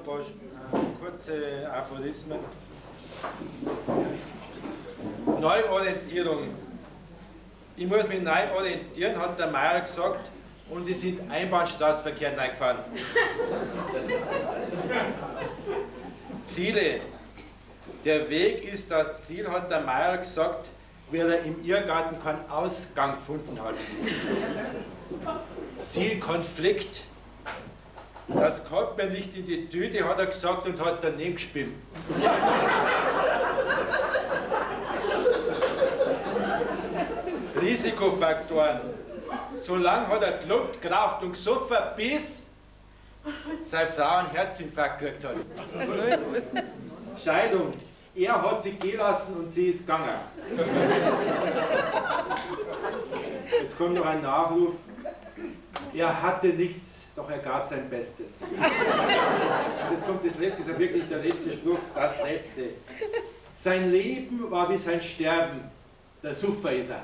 paar kurze Aphorismen. Neuorientierung. Ich muss mich neu orientieren, hat der Meier gesagt, und ich sind Einbahnstraßenverkehr reingefahren. Ziele. Der Weg ist das Ziel, hat der Meier gesagt, weil er im Irrgarten keinen Ausgang gefunden hat. Zielkonflikt. Das kommt mir nicht in die Tüte, hat er gesagt und hat daneben gespielt. Risikofaktoren. Solange hat er gelobt, geraucht und gesoffen, bis seine Frau einen Herzinfarkt gekriegt hat. Scheidung. Er hat sich gehen lassen und sie ist gegangen. Jetzt kommt noch ein Nachruf. Er hatte nichts, doch er gab sein Bestes. Jetzt kommt das letzte, ist ja wirklich der letzte Spruch, das letzte. Sein Leben war wie sein Sterben. Der Suffer ist er.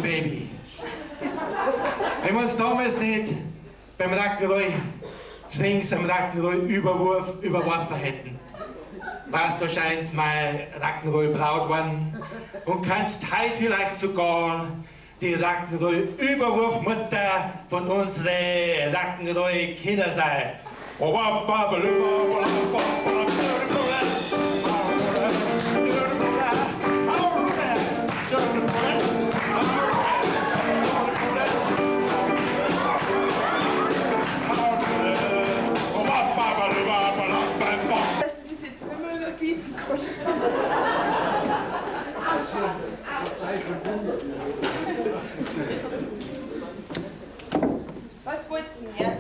Baby. Wenn wir uns damals nicht beim Rock'n'Roll zwings am Rock'n'Roll überworfen hätten, warst du scheinst mal Rock'n'Roll Braut worden und kannst heute vielleicht sogar die Rock'n'Roll Überwurfmutter von unseren Rock'n'Roll Kinder sein. Was wollt's denn her?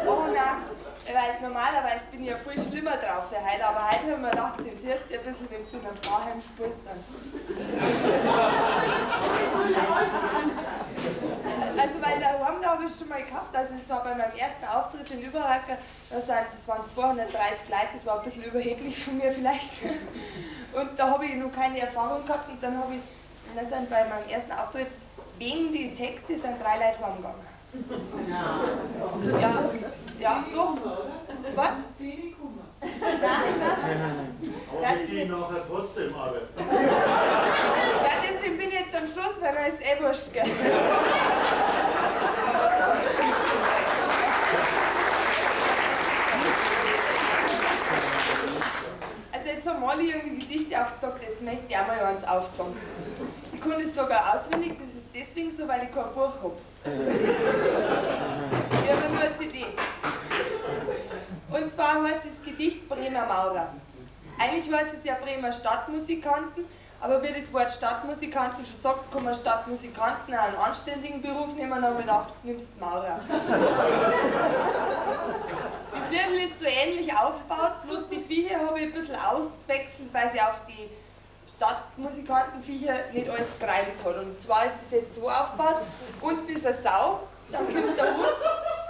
Oh nein, weil normalerweise bin ich ja viel schlimmer drauf für heute, aber heute haben wir gedacht, jetzt erst ein bisschen, wenn du in einer Frau heimspielst, dann. Also weil daheim, da habe ich schon mal gehabt, also das war bei meinem ersten Auftritt in Überracker, das waren 230 Leute, das war ein bisschen überheblich von mir vielleicht. Und da habe ich noch keine Erfahrung gehabt und dann habe ich, dann sind bei meinem ersten Auftritt, wegen die Texte sind 3 Leute heimgegangen. Ja, ja, doch. Was? Nein. Aber die gehen nachher trotzdem alle. Ja, deswegen bin ich jetzt am Schluss, weil er ist eh wurscht, gell? Also jetzt haben alle irgendwie Gedichte aufgesagt, jetzt möchte ich auch mal eins aufsagen. Ich kann das sogar auswendig, das ist deswegen so, weil ich kein Buch habe. Ich habe nur eine CD. Und Und zwar heißt das Gedicht Bremer Maurer. Eigentlich heißt es ja Bremer Stadtmusikanten, aber wie das Wort Stadtmusikanten schon sagt, kann man Stadtmusikanten auch einen anständigen Beruf nehmen, und habe ich gedacht, du nimmst Maurer. Das Liedl ist so ähnlich aufgebaut, bloß die Viecher habe ich ein bisschen ausgewechselt, weil sie auf die Stadtmusikantenviecher nicht alles gereimt hat. Und zwar ist es jetzt so aufgebaut, unten ist eine Sau, dann kommt der Hund,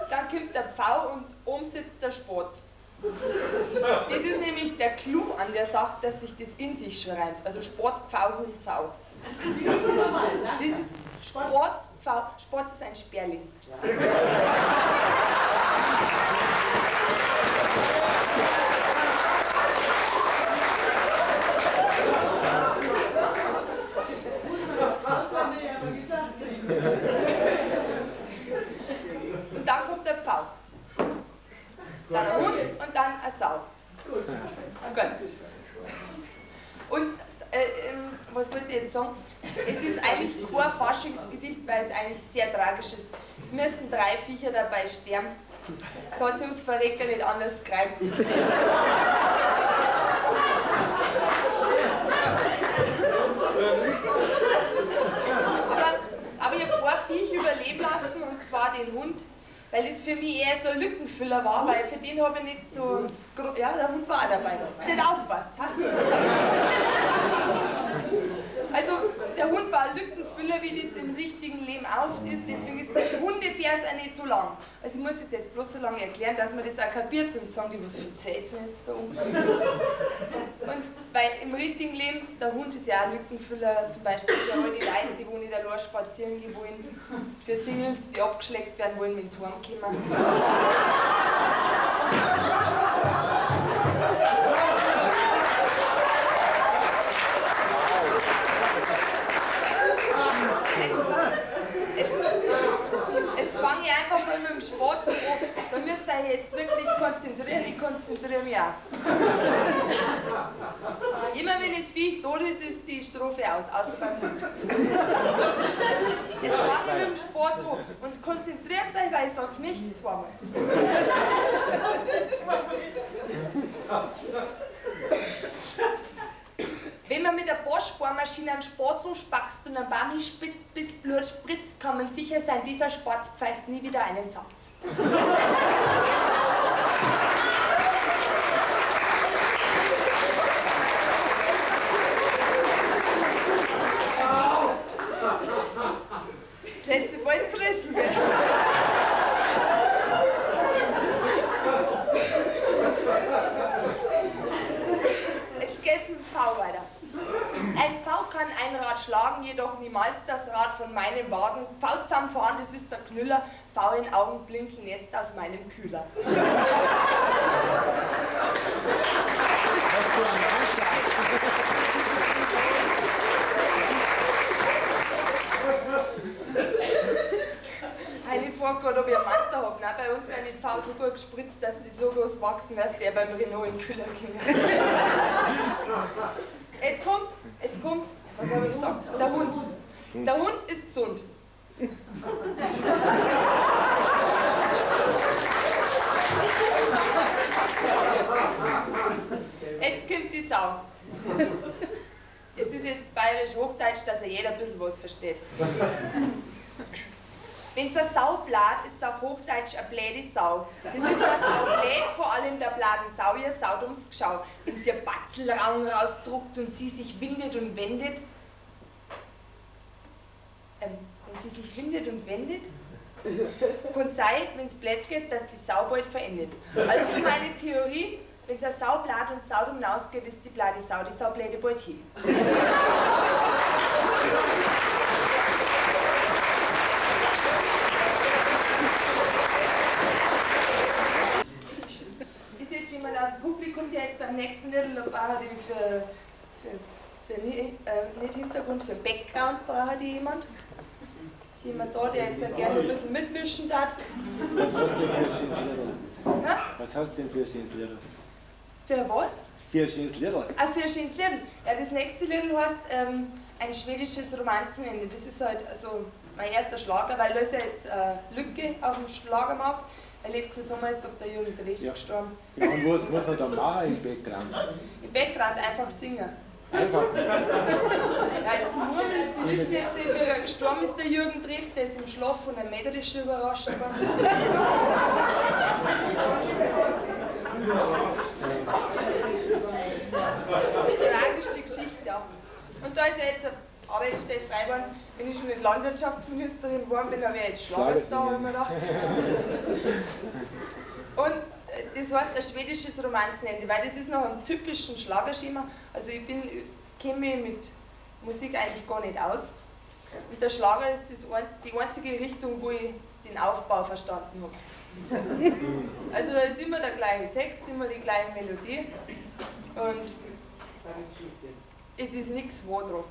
dann kommt der Pfau und oben sitzt der Spatz. Das ist nämlich der Clou an der Sache, dass sich das in sich schon reimt. Also Spatz, Pfau, Hund, Sau. Das ist Spatz, Pfau, Spatz ist ein Sperling. Und dann kommt der Pfau. Dann ein Hund und dann eine Sau. Gut. Und was wollte ich jetzt sagen? Es ist eigentlich kein Faschingsgedicht, weil es eigentlich sehr tragisch ist. Es müssen 3 Viecher dabei sterben. Das hat sich ums Verrecken nicht anders gereimt. Aber ich habe ein Viech überleben lassen, und zwar den Hund, weil das für mich eher so ein Lückenfüller war, weil für den habe ich nicht so... Ja, der Hund war auch dabei. Der hat aufgepasst. Ha? Also, der Hund war ein Lückenfüller, wie das im richtigen Leben oft ist, deswegen ist der Hundevers auch nicht so lang. Also ich muss jetzt bloß so lange erklären, dass man das auch kapiert, sonst sagen die, was verzählt denn jetzt da unten? Und weil im richtigen Leben, der Hund ist ja auch ein Lückenfüller, zum Beispiel für all die Leute, die wo nicht allein spazieren gehen wollen, für Singles, die abgeschleckt werden wollen, wenn sie heimkommen. Jetzt fange ich einfach mal mit dem Spatz an. Da müsst ihr euch jetzt wirklich konzentrieren, ich konzentriere mich auch. Immer wenn das Viech tot ist, ist die Strophe aus, außer beim Hund. Jetzt fange ich mit dem Spatz an und konzentriert euch, weil ich sage nicht zweimal. Wenn man mit der Bosch-Bohrmaschine einen Spatz anspackst und einen Baum spitzt, bis Blut spritzt, kann man sicher sein, dieser Spatz pfeift nie wieder einen Satz. Letzte Mal gerissen wird. Jetzt geht's mit dem Pfau weiter. Ein Pfau kann ein Rad schlagen, jedoch niemals das Rad von meinem Wagen. Pfau zusammenfahren, das ist der Knüller. Pfau in Augen blinzeln jetzt aus meinem Kühler. Eine Vorgott, ob ich einen Manta habe. Nein, bei uns werden die Pfau so gut gespritzt, dass die so groß wachsen, dass der beim Renault in den Kühler ging. Jetzt kommt, was habe ich gesagt? Der Hund. Der Hund ist gesund. Jetzt kommt die Sau. Das ist jetzt bayerisch-hochdeutsch, dass ja jeder ein bisschen was versteht. Wenn es eine Sau bläht, ist es auf Hochdeutsch eine bläde Sau. Das ist eine Sau bläht, vor allem der bladen Sau, ihr Saut ums Geschau. Wenn sie ihr Batzelraum rausdruckt und sie sich windet und wendet. Wenn sie sich windet und wendet, kann sein, wenn es blöd geht, dass die Sau bald verendet. Also meine Theorie, wenn es eine Sau bläht und Sau hinausgeht, ist die blade Sau, die Sau bläde bald hin. Das Publikum, der jetzt beim nächsten Lied braucht für nicht Hintergrund, für Background braucht jemand. Ist jemand da, der jetzt gerne ein bisschen mitmischen darf? Was hast du denn für ein schönes Lied? Für was? Für ein schönes Lied. Ah, für ein schönes Lied. Ja, das nächste Lied heißt ein schwedisches Romanzenende. Das ist halt also mein erster Schlager, weil da ist ja jetzt Lücke auf dem Schlagermarkt. Letzten Sommer ist doch der Jürgen Drews gestorben. Ja, und was muss man dann machen im Background? Im Background einfach singen. Einfach. Ja, jetzt murmeln, Sie wissen jetzt nicht, wie er gestorben ist, der Jürgen Drews, der ist im Schlaf von einem Mädel überrascht worden. Tragische Geschichte auch. Und da ist ja jetzt eine Arbeitsstelle frei geworden, wenn ich schon nicht Landwirtschaftsministerin geworden bin, dann wäre ich jetzt Schlagerstar, habe ich mir gedacht. Und das heißt ein schwedisches Romanzenende, weil das ist noch ein typischen Schlagerschema. Also ich kenne mich mit Musik eigentlich gar nicht aus. Und der Schlager ist die einzige Richtung, wo ich den Aufbau verstanden habe. Also da ist immer der gleiche Text, immer die gleiche Melodie. Und es ist nichts wo dran.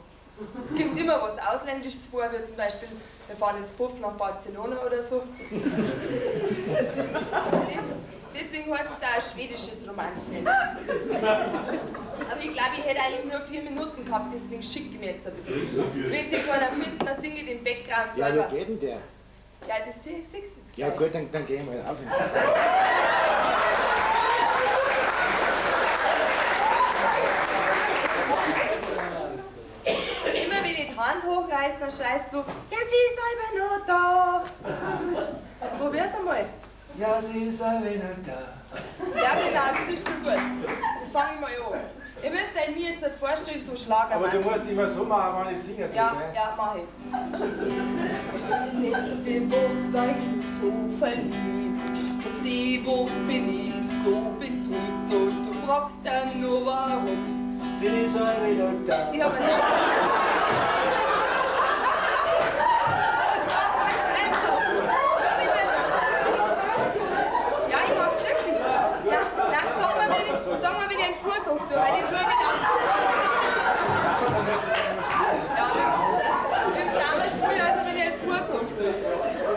Es kommt immer was Ausländisches vor, wie zum Beispiel, wir fahren jetzt Puff nach Barcelona oder so. Deswegen heißt es auch ein schwedisches Romanzenende. Aber ich glaube, ich hätte eigentlich nur 4 Minuten gehabt, deswegen schicke ich mir jetzt ein bisschen. Wenn sich keiner finden, dann singe ich den Background selber. Ja, wie geht denn der? Ja, das siehst du jetzt Ja gleich. gut, dann gehen wir auf. Immer wenn ich die Hand hochreißt, dann schreist du, ja, sie ist selber noch da. Probier's einmal. Ja, sie ist auch wieder da. Ja, genau, das ist schon gut. Jetzt fange ich mal an. Ihr müsst euch mir jetzt vorstellen zum Schlager. Aber du musst immer so machen, wenn ich singe. Ja, ja, mach ich. Letzte Woche war ich so verliebt und die Woche bin ich so betrübt und du fragst dann nur warum. Sie ist auch wieder da. Ich hab einen Ja, ich mach's wirklich. Ja, sag mal, wie den Fuß hoch, weil den würde ich auch. Ja, im Samenspiel, also wenn ich den Fuß hoch tue.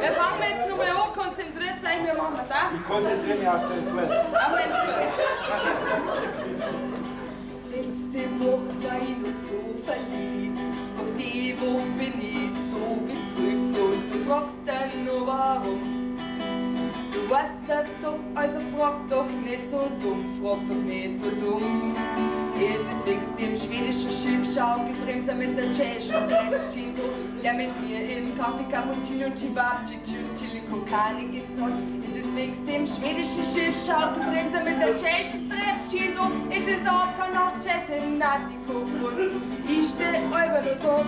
Wir fangen jetzt nochmal an, konzentriert sein, wir machen das auch. Ich konzentriere mich auf den Fuß. Auf den Fuß. Letzte Woche war ich noch so verliebt, doch die Woche bin ich so betrübt und du fragst dann nur warum. Du weißt das doch, also frag doch nicht so dumm, frag doch nicht so dumm. Es ist wegen dem schwedischen Schiffschaukelbremser mit der tschechischen Stretch-Jeans, der mit mir im Kaffee Cappuccino, Chibabchi, Chili con Carne gegessen hat. Es ist wegen dem schwedischen Schiffschaukelbremser mit der tschechischen Stretch-Jeans, es ist auch kein Nachtjazz in Natiko und ich steh über nur da.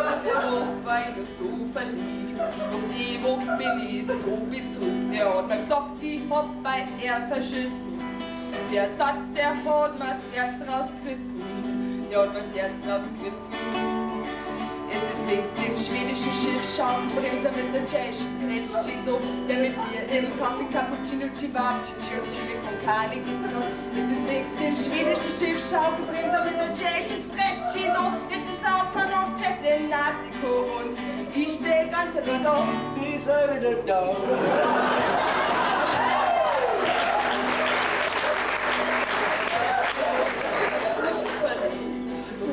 Letzte Woche war ich noch so verliebt, und die Woche bin ich so betrübt. Der hat mir gesagt, ich hab bei er verschissen. Der Satz, der hat mir das Herz rausgerissen. Der hat mir das Herz rausgerissen. Es ist wegen dem schwedischen Schiffschaukelbremser mit der tschechischen Stretch-Jeans, der mit mir im Kaffee Cappuccino, Chibabchi, Chili con Carne gegessen hat. Es ist wegen dem schwedischen Schiffschaukelbremser mit der tschechischen Stretch-Jeans, jetzt ist auch kein Nachtjazz in Natiko und ich steh ganz über da. Sie ist auch wieder da.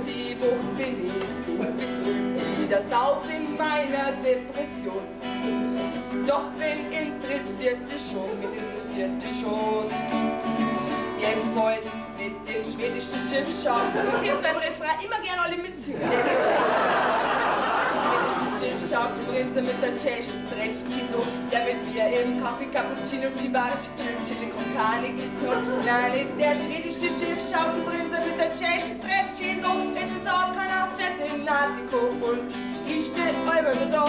Die Woche bin ich so betrübt, wie das auch in meiner Depression. Doch wen interessiert dich schon, Jedenfalls mit dem schwedischen Schiffschaukel. Ich hätte beim Refrain immer gern alle mitsingen. Schwedische Schiffschaukelbremse mit der tschechischen Stretch-Jeans, der mit mir im Kaffee Cappuccino, Chibabchi, Chili con Carne gegessen hat. Nein, nicht der schwedische Schiffschaukelbremse mit der tschechischen Stretch-Jeans, es ist auch kein Nachtjazz in Natiko und ich steh über so da.